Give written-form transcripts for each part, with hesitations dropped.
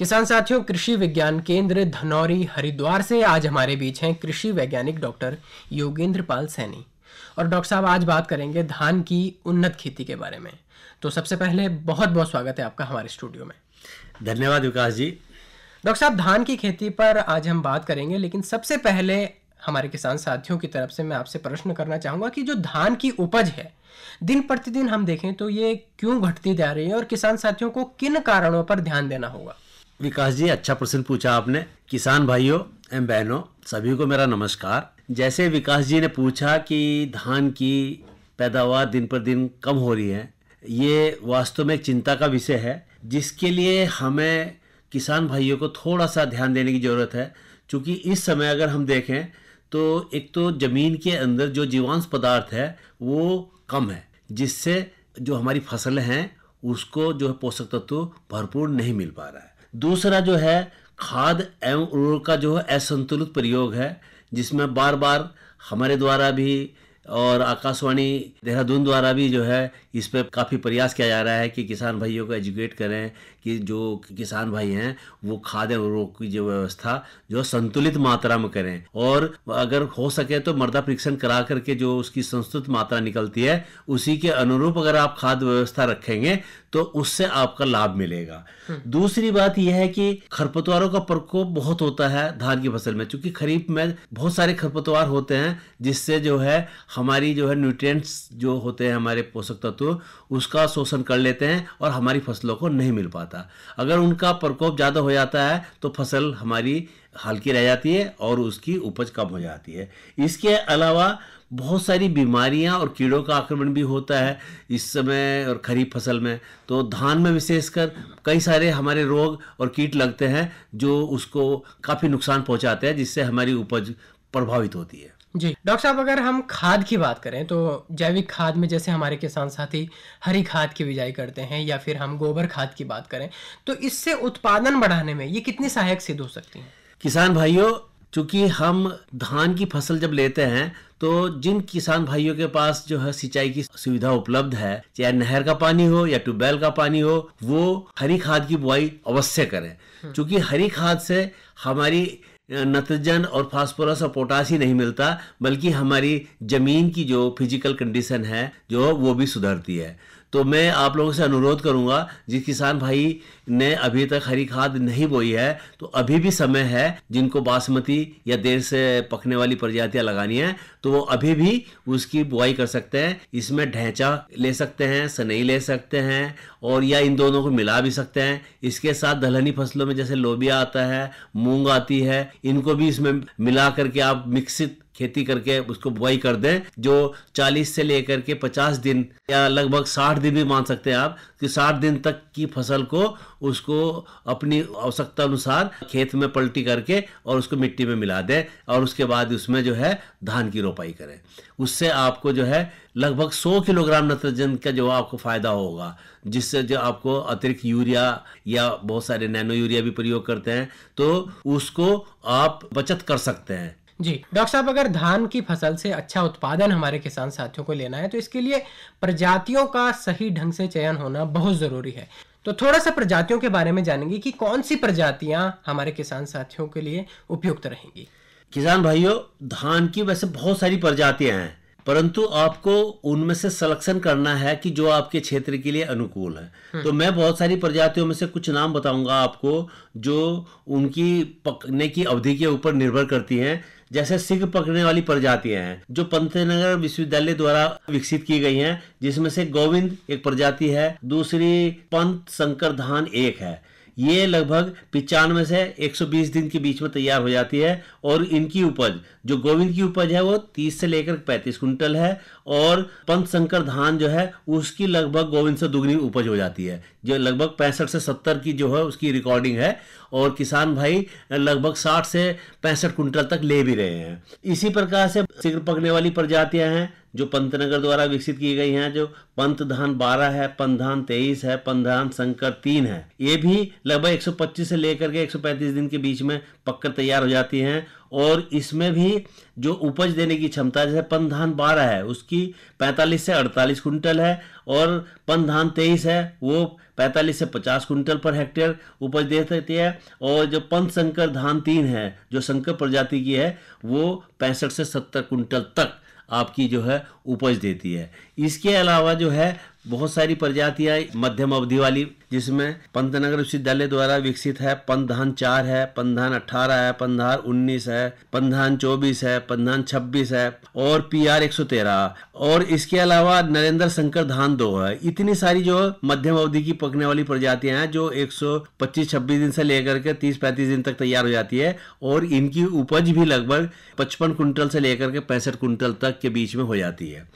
किसान साथियों, कृषि विज्ञान केंद्र धनौरी हरिद्वार से आज हमारे बीच हैं कृषि वैज्ञानिक डॉक्टर योगेंद्र पाल सैनी। और डॉक्टर साहब, आज बात करेंगे धान की उन्नत खेती के बारे में। तो सबसे पहले बहुत बहुत स्वागत है आपका हमारे स्टूडियो में। धन्यवाद विकास जी। डॉक्टर साहब, धान की खेती पर आज हम बात करेंगे, लेकिन सबसे पहले हमारे किसान साथियों की तरफ से मैं आपसे प्रश्न करना चाहूँगा कि जो धान की उपज है दिन प्रतिदिन हम देखें तो ये क्यों घटती जा रही है और किसान साथियों को किन कारणों पर ध्यान देना होगा? विकास जी, अच्छा प्रश्न पूछा आपने। किसान भाइयों एवं बहनों सभी को मेरा नमस्कार। जैसे विकास जी ने पूछा कि धान की पैदावार दिन पर दिन कम हो रही है, ये वास्तव में एक चिंता का विषय है जिसके लिए हमें किसान भाइयों को थोड़ा सा ध्यान देने की ज़रूरत है। क्योंकि इस समय अगर हम देखें तो एक तो ज़मीन के अंदर जो जीवांश पदार्थ है वो कम है, जिससे जो हमारी फसल हैं उसको जो है पोषक तत्व भरपूर नहीं मिल पा रहा है। दूसरा जो है खाद एवं उर्वरक का जो है असंतुलित प्रयोग है, जिसमें बार बार हमारे द्वारा भी और आकाशवाणी देहरादून द्वारा भी जो है इस पर काफ़ी प्रयास किया जा रहा है कि किसान भाइयों को एजुकेट करें कि जो किसान भाई हैं वो खाद एवं उर्वरक की जो व्यवस्था जो संतुलित मात्रा में करें, और अगर हो सके तो मृदा परीक्षण करा करके जो उसकी संस्तुत मात्रा निकलती है उसी के अनुरूप अगर आप खाद व्यवस्था रखेंगे तो उससे आपका लाभ मिलेगा। दूसरी बात यह है कि खरपतवारों का प्रकोप बहुत होता है धान की फसल में, क्योंकि खरीफ में बहुत सारे खरपतवार होते हैं जिससे जो है हमारी जो है न्यूट्रिएंट्स जो होते हैं हमारे पोषक तत्व उसका शोषण कर लेते हैं और हमारी फसलों को नहीं मिल पाता। अगर उनका प्रकोप ज़्यादा हो जाता है तो फसल हमारी हल्की रह जाती है और उसकी उपज कम हो जाती है। इसके अलावा बहुत सारी बीमारियां और कीड़ों का आक्रमण भी होता है इस समय और खरीफ फसल में। तो धान में विशेषकर कई सारे हमारे रोग और कीट लगते हैं जो उसको काफ़ी नुकसान पहुंचाते हैं, जिससे हमारी उपज प्रभावित होती है। जी डॉक्टर साहब, अगर हम खाद की बात करें तो जैविक खाद में जैसे हमारे किसान साथी हरी खाद की बिजाई करते हैं या फिर हम गोबर खाद की बात करें तो इससे उत्पादन बढ़ाने में ये कितनी सहायक सिद्ध हो सकती है? किसान भाइयों, चूंकि हम धान की फसल जब लेते हैं तो जिन किसान भाइयों के पास जो है सिंचाई की सुविधा उपलब्ध है, चाहे नहर का पानी हो या ट्यूबवेल का पानी हो, वो हरी खाद की बुआई अवश्य करें। क्योंकि हरी खाद से हमारी नाइट्रोजन और फास्फोरस और पोटास ही नहीं मिलता, बल्कि हमारी जमीन की जो फिजिकल कंडीशन है जो वो भी सुधरती है। तो मैं आप लोगों से अनुरोध करूंगा, जिस किसान भाई ने अभी तक हरी खाद नहीं बोई है तो अभी भी समय है, जिनको बासमती या देर से पकने वाली प्रजातियां लगानी है तो वो अभी भी उसकी बुआई कर सकते हैं। इसमें ढैंचा ले सकते हैं, सनई ले सकते हैं और या इन दोनों को मिला भी सकते हैं। इसके साथ दलहनी फसलों में जैसे लोबिया आता है, मूंग आती है, इनको भी इसमें मिला करके आप मिक्सित खेती करके उसको बुआई कर दें, जो 40 से लेकर के 50 दिन या लगभग 60 दिन भी मान सकते हैं आप कि 60 दिन तक की फसल को उसको अपनी आवश्यकता अनुसार खेत में पलटी करके और उसको मिट्टी में मिला दें और उसके बाद उसमें जो है धान की रोपाई करें। उससे आपको जो है लगभग 100 किलोग्राम नाइट्रोजन का जो आपको फायदा होगा, जिससे जो आपको अतिरिक्त यूरिया या बहुत सारे नैनो यूरिया भी प्रयोग करते हैं तो उसको आप बचत कर सकते हैं। जी डॉक्टर साहब, अगर धान की फसल से अच्छा उत्पादन हमारे किसान साथियों को लेना है तो इसके लिए प्रजातियों का सही ढंग से चयन होना बहुत जरूरी है। तो थोड़ा सा प्रजातियों के बारे में जानेंगे कि कौन सी प्रजातियां हमारे किसान साथियों के लिए उपयुक्त रहेंगी। किसान भाइयों, धान की वैसे बहुत सारी प्रजातियां हैं, परंतु आपको उनमें से सिलेक्शन करना है कि जो आपके क्षेत्र के लिए अनुकूल है। तो मैं बहुत सारी प्रजातियों में से कुछ नाम बताऊंगा आपको जो उनकी पकने की अवधि के ऊपर निर्भर करती हैं। जैसे शीघ्र पकने वाली प्रजातियां हैं जो पंतनगर विश्वविद्यालय द्वारा विकसित की गई हैं, जिसमें से गोविंद एक प्रजाति है, दूसरी पंत शंकर धान एक है। ये लगभग 95 से 120 दिन के बीच में तैयार हो जाती है और इनकी उपज जो गोविंद की उपज है वो 30 से लेकर 35 कुंटल है और पंत शंकर धान जो है उसकी लगभग गोविंद से दुगनी उपज हो जाती है, जो लगभग 65 से 70 की जो है उसकी रिकॉर्डिंग है और किसान भाई लगभग 60 से 65 कुंटल तक ले भी रहे हैं। इसी प्रकार से शीघ्र पकने वाली प्रजातियां हैं जो पंतनगर द्वारा विकसित की गई हैं, जो पंत धान 12 है, पंत धान 23 है, पंत धान शंकर 3 है। ये भी लगभग 125 से लेकर के 135 दिन के बीच में पककर तैयार हो जाती हैं और इसमें भी जो उपज देने की क्षमता, जैसे पन धान 12 है उसकी 45 से 48 कुंटल है, और पन धान 23 है वो 45 से 50 कुंटल पर हेक्टेयर उपज दे सकती है। और जो पंत संकर धान 3 है जो संकर प्रजाति की है वो 65 से 70 कुंटल तक आपकी जो है उपज देती है। इसके अलावा जो है बहुत सारी प्रजातियां मध्यम अवधि वाली, जिसमें पंतनगर विश्वविद्यालय द्वारा विकसित है पंधान 4 है, पंधान 18 है, पंधान 19 है, पंधान 24 है, पंधान 26 है और PR 113, और इसके अलावा नरेंद्र शंकर धान 2 है। इतनी सारी जो मध्यम अवधि की पकने वाली प्रजातियां हैं जो 125-26 दिन से लेकर के 30-35 दिन तक तैयार हो जाती है, और इनकी उपज भी लगभग 55 कुंटल से लेकर के 65 कुंटल तक के बीच में हो जाती है।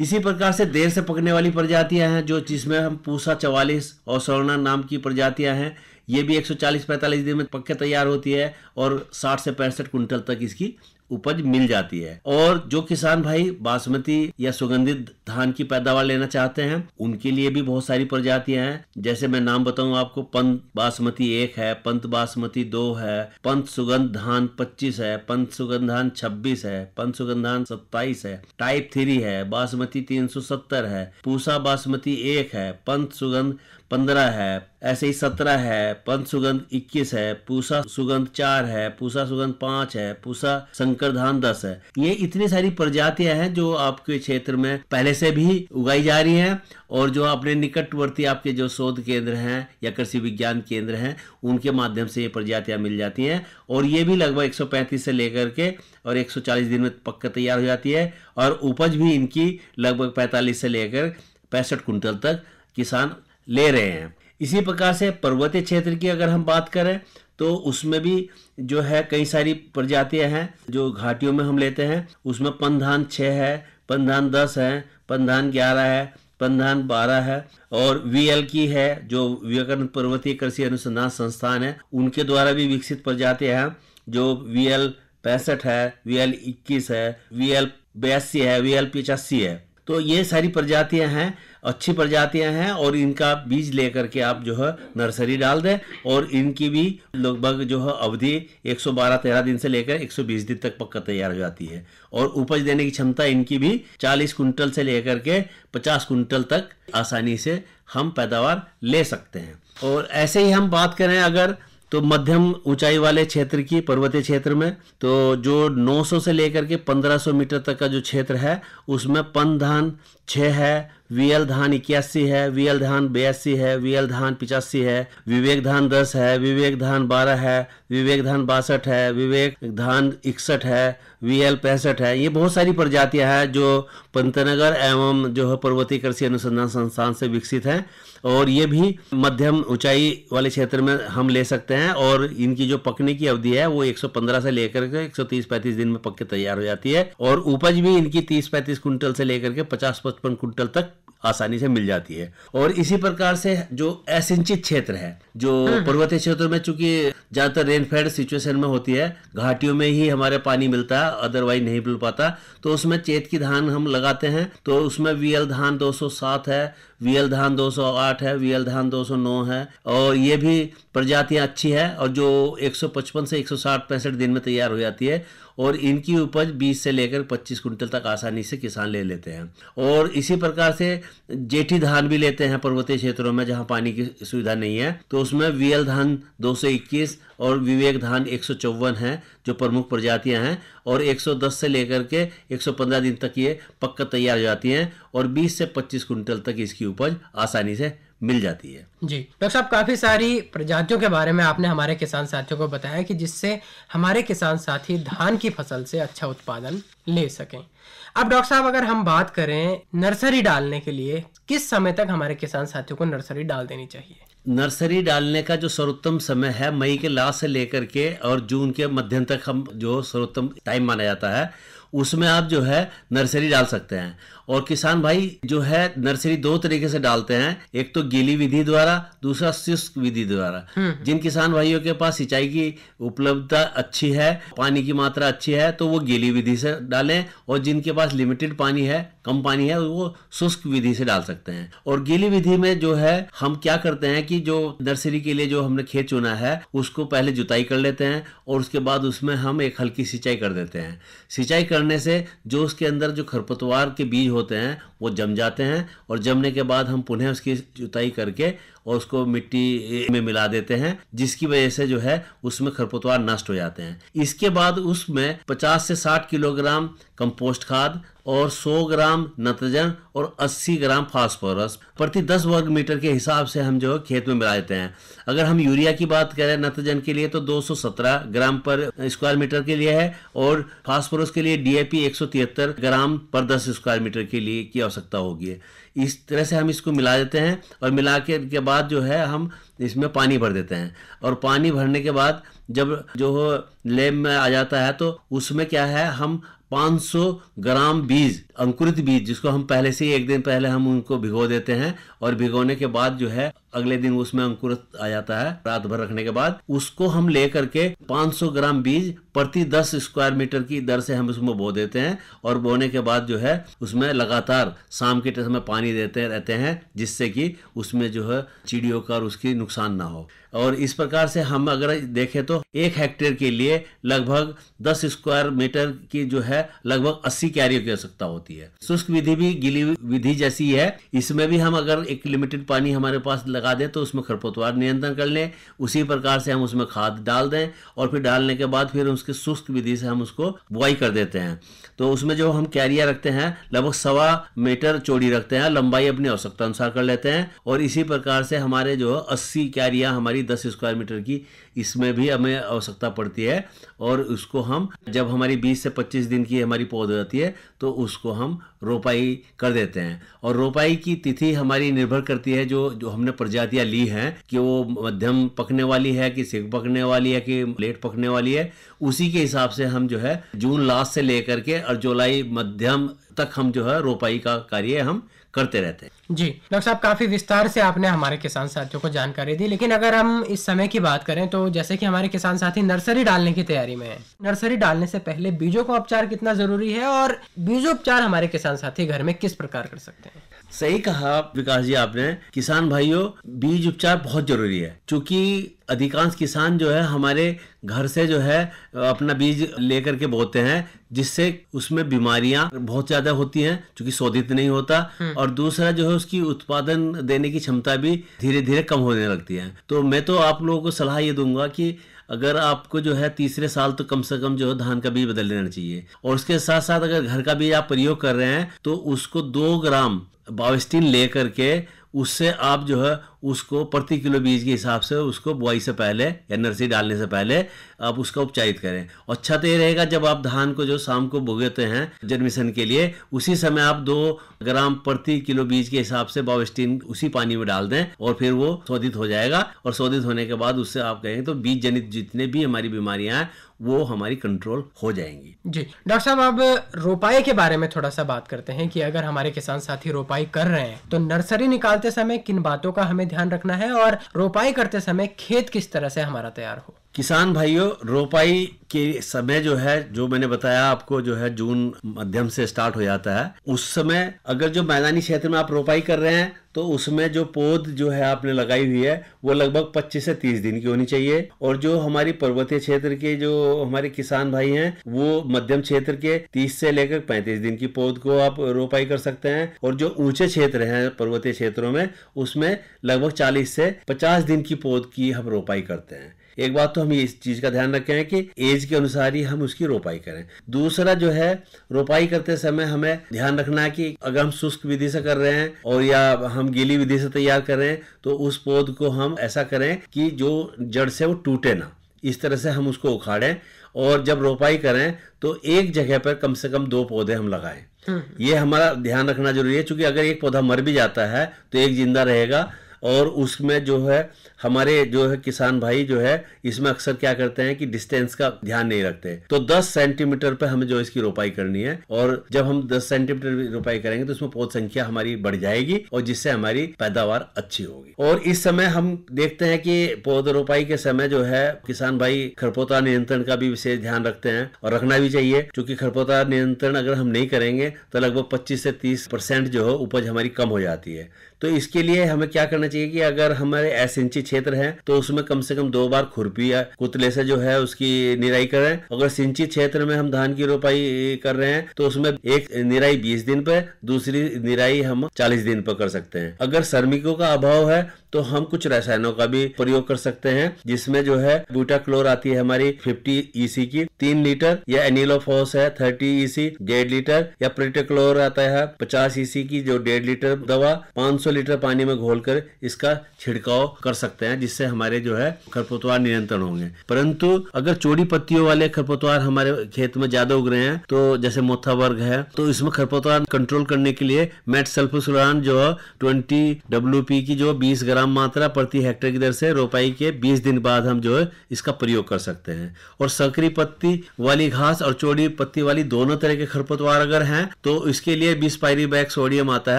इसी प्रकार से देर से पकने वाली प्रजातियां हैं जो जिसमें हम पूसा 44 और स्वर्णा नाम की प्रजातियां हैं, ये भी 140-45 दिन में पक के तैयार होती है और 60 से 65 कुंटल तक इसकी उपज मिल जाती है। और जो किसान भाई बासमती या सुगंधित धान की पैदावार लेना चाहते हैं उनके लिए भी बहुत सारी प्रजातियां हैं। जैसे मैं नाम बताऊं आपको, पंत बासमती 1 है, पंत बासमती 2 है, पंत सुगंध धान 25 है, पंत सुगंध धान 26 है, पंत सुगंध धान 27 है, टाइप 3 है, बासमती 370 है, पूसा बासमती 1 है, पंत सुगंध 15 है, ऐसे ही 17 है, पंत सुगंध 21 है, पूसा सुगंध 4 है, पूसा सुगंध 5 है, पूसा शंकर धान 10 है। ये इतनी सारी प्रजातियां हैं जो आपके क्षेत्र में पहले से भी उगाई जा रही हैं, और जो अपने निकटवर्ती आपके जो शोध केंद्र हैं या कृषि विज्ञान केंद्र हैं उनके माध्यम से ये प्रजातियां मिल जाती हैं, और ये भी लगभग 135 से लेकर के और 140 दिन में पक्का तैयार हो जाती है, और उपज भी इनकी लगभग 45 से लेकर 65 कुंटल तक किसान ले रहे हैं। इसी प्रकार से पर्वतीय क्षेत्र की अगर हम बात करें तो उसमें भी जो है कई सारी प्रजातियां हैं जो घाटियों में हम लेते हैं। उसमें पंधान 6 है, पंधान 10 है, पंधान 11 है, पंधान 12 है, और VL की है जो विवेकानंद पर्वतीय कृषि अनुसंधान संस्थान है उनके द्वारा भी विकसित प्रजातियां हैं, जो VL 65 है, VL 21 है, VL 82 है, VL 85 है। तो ये सारी प्रजातियां हैं, अच्छी प्रजातियां हैं, और इनका बीज लेकर के आप जो है नर्सरी डाल दें, और इनकी भी लगभग जो है अवधि 112-13 दिन से लेकर 120 दिन तक पक्का तैयार हो जाती है, और उपज देने की क्षमता इनकी भी 40 कुंटल से लेकर के 50 कुंटल तक आसानी से हम पैदावार ले सकते हैं। और ऐसे ही हम बात करें अगर तो मध्यम ऊंचाई वाले क्षेत्र की, पर्वतीय क्षेत्र में तो जो 900 से लेकर के 1500 मीटर तक का जो क्षेत्र है उसमें पन धान 6 है, VL धान 81 है, VL धान 82 है, VL धान 85 है, विवेक धान 10 है, विवेक धान 12 है, विवेक धान 62 है, विवेक धान 61 है, VL 65 है। ये बहुत सारी प्रजातियां हैं जो पंतनगर एवं जो है पर्वतीय कृषि अनुसंधान संस्थान से विकसित हैं, और ये भी मध्यम ऊंचाई वाले क्षेत्र में हम ले सकते हैं, और इनकी जो पकने की अवधि है वो 115 से लेकर के 130-35 दिन में पक के तैयार हो जाती है, और उपज भी इनकी 30-35 कुंटल से लेकर के 50-55 कुंटल तक आसानी से मिल जाती है। और इसी प्रकार से जो असिंचित क्षेत्र है, जो पर्वतीय क्षेत्रों में चूंकि ज्यादातर रेनफेड सिचुएशन में होती है, घाटियों में ही हमारे पानी मिलता है, अदरवाइज नहीं मिल पाता, तो उसमें चेत की धान हम लगाते हैं। तो उसमें VL धान 207 है, VL धान 208 है, VL धान 209 है, और ये भी प्रजातियां अच्छी है, और जो 155 से 160-65 दिन में तैयार हो जाती है, और इनकी उपज 20 से लेकर 25 कुंटल तक आसानी से किसान ले लेते हैं। और इसी प्रकार से जेठी धान भी लेते हैं पर्वतीय क्षेत्रों में जहां पानी की सुविधा नहीं है, तो उसमें VL धान 221 और विवेक धान 154 हैं जो प्रमुख प्रजातियां हैं, और 110 से लेकर के 115 दिन तक ये पक्का तैयार हो जाती हैं, और 20 से 25 कुंटल तक इसकी उपज आसानी से मिल जाती है। जी डॉक्टर साहब, काफी सारी प्रजातियों के बारे में आपने हमारे किसान साथियों को बताया कि जिससे हमारे किसान साथी धान की फसल से अच्छा उत्पादन ले सकें। अब डॉक्टर साहब, अगर हम बात करें नर्सरी डालने के लिए, किस समय तक हमारे किसान साथियों को नर्सरी डाल देनी चाहिए? नर्सरी डालने का जो सर्वोत्तम समय है मई के लास्ट से लेकर के और जून के मध्यम तक हम जो सर्वोत्तम टाइम माना जाता है, उसमें आप जो है नर्सरी डाल सकते हैं। और किसान भाई जो है नर्सरी दो तरीके से डालते हैं, एक तो गीली विधि द्वारा, दूसरा शुष्क विधि द्वारा। जिन किसान भाइयों के पास सिंचाई की उपलब्धता अच्छी है, पानी की मात्रा अच्छी है, तो वो गीली विधि से डालें, और जिनके पास लिमिटेड पानी है, कम पानी है, वो शुष्क विधि से डाल सकते हैं। और गीली विधि में जो है हम क्या करते हैं कि जो नर्सरी के लिए जो हमने खेत चुना है उसको पहले जुताई कर लेते हैं, और उसके बाद उसमें हम एक हल्की सिंचाई कर देते हैं। सिंचाई करने से जो उसके अंदर जो खरपतवार के बीज होते हैं वो जम जाते हैं, और जमने के बाद हम पुनः उसकी जुताई करके और उसको मिट्टी में मिला देते हैं, जिसकी वजह से जो है उसमें खरपतवार नष्ट हो जाते हैं। इसके बाद उसमें 50 से 60 किलोग्राम कंपोस्ट खाद और 100 ग्राम नत्रजन और 80 ग्राम फास्फोरस प्रति 10 वर्ग मीटर के हिसाब से हम जो खेत में मिला देते हैं। अगर हम यूरिया की बात करें नत्रजन के लिए तो 217 ग्राम पर स्क्वायर मीटर के लिए है, और फास्फोरस के लिए डीएपी 173 ग्राम पर 10 स्क्वायर मीटर के लिए की आवश्यकता होगी। इस तरह से हम इसको मिला देते हैं, और मिला के बाद जो है हम इसमें पानी भर देते हैं, और पानी भरने के बाद जब जो लेब में आ जाता है तो उसमें क्या है, हम 500 ग्राम बीज, अंकुरित बीज, जिसको हम पहले से ही एक दिन पहले हम उनको भिगो देते हैं, और भिगोने के बाद जो है अगले दिन उसमें अंकुरित आ जाता है, रात भर रखने के बाद उसको हम ले करके 500 ग्राम बीज प्रति 10 स्क्वायर मीटर की दर से हम उसमें बो देते हैं, और बोने के बाद जो है उसमें लगातार शाम के समय पानी देते रहते हैं, जिससे कि उसमें जो है चिड़ियों का और उसकी नुकसान ना हो। और इस प्रकार से हम अगर देखें तो 1 हेक्टेयर के लिए लगभग 10 स्क्वायर मीटर की जो है लगभग 80 क्यारियों की आवश्यकता होती है। शुष्क विधि भी गीली विधि जैसी है, इसमें भी हम अगर एक लिमिटेड पानी हमारे पास लगा दें तो उसमें खरपतवार नियंत्रण कर लें, उसी प्रकार से हम उसमें खाद डाल दें, और फिर डालने के बाद फिर उसके शुष्क विधि से हम उसको बुआई कर देते हैं। तो उसमें जो हम क्यारियां रखते हैं लगभग 1.25 मीटर चौड़ी रखते हैं, लंबाई अपनी आवश्यकता अनुसार कर लेते हैं, और इसी प्रकार से हमारे जो 80 क्यारियां हमारी 10 स्क्वायर मीटर की, इसमें भी हमें आवश्यकता पड़ती है। और उसको हम जब हमारी 20 से 25 दिन की हमारी पौध होती है तो उसको हम रोपाई कर देते हैं। और रोपाई की तिथि हमारी निर्भर करती है जो हमने प्रजातियां ली हैं, कि वो मध्यम पकने वाली है कि शीघ्र पकने वाली है कि लेट पकने वाली है, उसी के हिसाब से हम जो है जून लास्ट से लेकर के और जुलाई मध्यम तक हम जो है रोपाई का कार्य हम करते रहते हैं। जी डॉक्टर साहब, काफी विस्तार से आपने हमारे किसान साथियों को जानकारी दी, लेकिन अगर हम इस समय की बात करें तो जैसे कि हमारे किसान साथी नर्सरी डालने की तैयारी में है, नर्सरी डालने से पहले बीजों का उपचार कितना जरूरी है, और बीजोपचार हमारे किसान साथी घर में किस प्रकार कर सकते हैं? सही कहा विकास जी आपने। किसान भाइयों, बीज उपचार बहुत जरूरी है, क्योंकि अधिकांश किसान जो है हमारे घर से जो है अपना बीज लेकर के बोते हैं, जिससे उसमें बीमारियां बहुत ज्यादा होती हैं, क्योंकि शोधित नहीं होता, और दूसरा जो है उसकी उत्पादन देने की क्षमता भी धीरे धीरे कम होने लगती है। तो मैं तो आप लोगों को सलाह ये दूंगा कि अगर आपको जो है तीसरे साल तो कम से कम जो है धान का बीज बदल लेना चाहिए, और उसके साथ साथ अगर घर का बीज आप प्रयोग कर रहे हैं तो उसको 2 ग्राम बाविस्टिन ले करके उससे आप जो है उसको प्रति किलो बीज के हिसाब से उसको बुआई से पहले या नर्सरी डालने से पहले आप उसका उपचारित करें। और अच्छा तो ये रहेगा जब आप धान को जो शाम को बोगेते हैं जर्मिनेशन के लिए, उसी समय आप 2 ग्राम प्रति किलो बीज के हिसाब से बाविस्टिन उसी पानी में डाल दें, और फिर वो शोधित हो जाएगा, और शोधित होने के बाद उससे आप कहेंगे तो बीज जनित जितने भी हमारी बीमारियां हैं वो हमारी कंट्रोल हो जाएंगी। जी डॉक्टर साहब, अब रोपाई के बारे में थोड़ा सा बात करते हैं कि अगर हमारे किसान साथी रोपाई कर रहे हैं तो नर्सरी निकालते समय किन बातों का हमें ध्यान रखना है, और रोपाई करते समय खेत किस तरह से हमारा तैयार हो? किसान भाइयों, रोपाई के समय जो है, जो मैंने बताया आपको, जो है जून मध्यम से स्टार्ट हो जाता है। उस समय अगर जो मैदानी क्षेत्र में आप रोपाई कर रहे हैं तो उसमें जो पौध जो है आपने लगाई हुई है वो लगभग 25 से 30 दिन की होनी चाहिए। और जो हमारी पर्वतीय क्षेत्र के जो हमारे किसान भाई हैं वो मध्यम क्षेत्र के 30 से लेकर 35 दिन की पौध को आप रोपाई कर सकते हैं। और जो ऊंचे क्षेत्र हैं पर्वतीय क्षेत्रों में, उसमें लगभग 40 से 50 दिन की पौध की हम रोपाई करते हैं। एक बात तो हम इस चीज का ध्यान रखें कि एज के अनुसार ही हम उसकी रोपाई करें। दूसरा जो है, रोपाई करते समय हमें ध्यान रखना है कि अगर हम शुष्क विधि से कर रहे हैं और या हम गीली विधि से तैयार कर रहे हैं तो उस पौध को हम ऐसा करें कि जो जड़ से वो टूटे ना, इस तरह से हम उसको उखाड़ें। और जब रोपाई करें तो एक जगह पर कम से कम 2 पौधे हम लगाएं। ये हमारा ध्यान रखना जरूरी है, क्योंकि अगर एक पौधा मर भी जाता है तो एक जिंदा रहेगा, और उसमें जो है हमारे जो है किसान भाई जो है इसमें अक्सर क्या करते हैं कि डिस्टेंस का ध्यान नहीं रखते। तो 10 सेंटीमीटर पे हमें जो इसकी रोपाई करनी है, और जब हम 10 सेंटीमीटर रोपाई करेंगे तो उसमें पौध संख्या हमारी बढ़ जाएगी और जिससे हमारी पैदावार अच्छी होगी। और इस समय हम देखते हैं कि पौध रोपाई के समय जो है किसान भाई खरपतवार नियंत्रण का भी विशेष ध्यान रखते हैं, और रखना भी चाहिए, क्योंकि खरपतवार नियंत्रण अगर हम नहीं करेंगे तो लगभग 25 से 30% जो है उपज हमारी कम हो जाती है। तो इसके लिए हमें क्या करना चाहिए कि अगर हमारे सिंचित क्षेत्र है तो उसमें कम से कम 2 बार खुरपी या कुतले से जो है उसकी निराई करें। अगर सिंचित क्षेत्र में हम धान की रोपाई कर रहे हैं तो उसमें एक निराई 20 दिन पे, दूसरी निराई हम 40 दिन पर कर सकते हैं। अगर श्रमिकों का अभाव है तो हम कुछ रसायनों का भी प्रयोग कर सकते हैं, जिसमें जो है ब्यूटाक्लोर आती है हमारी 50 EC की 3 लीटर, या एनिलोफॉस है 30 EC 1.5 लीटर, या प्रिटेक्लोर आता है 50 EC की जो 1.5 लीटर दवा 500 लीटर पानी में घोलकर इसका छिड़काव कर सकते हैं, जिससे हमारे जो है खरपतवार नियंत्रण होंगे। परंतु अगर चौड़ी पत्तियों वाले खरपतवार हमारे खेत में ज्यादा उग रहे हैं, तो जैसे मोथा वर्ग है, तो इसमें खरपतवार कंट्रोल करने के लिए मेट सल्फोसुरान जो 20 WP की जो 20 ग्राम मात्रा प्रति हेक्टेयर की दर से रोपाई के 20 दिन बाद हम जो है इसका प्रयोग कर सकते हैं। और संकरी पत्ती वाली घास और चौड़ी पत्ती वाली दोनों तरह के खरपतवार अगर हैं तो इसके लिए बिस्पाइरिबैक सोडियम आता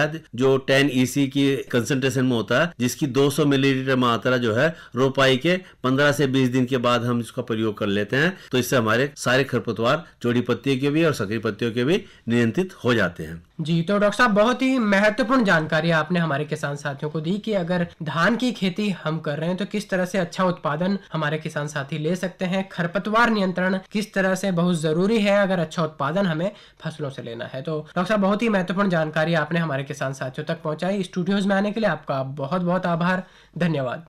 है जो 10 EC की कंसंट्रेशन में होता है, जिसकी 200 मिलीलीटर मात्रा जो है रोपाई के 15 से 20 दिन के बाद हम इसका प्रयोग कर लेते हैं। तो इससे हमारे सारे खरपतवार चौड़ी पत्तियों के भी और संकरी पत्तियों के भी नियंत्रित हो जाते हैं। जी, तो डॉक्टर साहब बहुत ही महत्वपूर्ण जानकारी आपने हमारे किसान साथियों को दी कि अगर धान की खेती हम कर रहे हैं तो किस तरह से अच्छा उत्पादन हमारे किसान साथी ले सकते हैं, खरपतवार नियंत्रण किस तरह से बहुत जरूरी है अगर अच्छा उत्पादन हमें फसलों से लेना है। तो डॉक्टर साहब बहुत ही महत्वपूर्ण जानकारी आपने हमारे किसान साथियों तक पहुंचाई। स्टूडियोज में आने के लिए आपका बहुत बहुत आभार, धन्यवाद।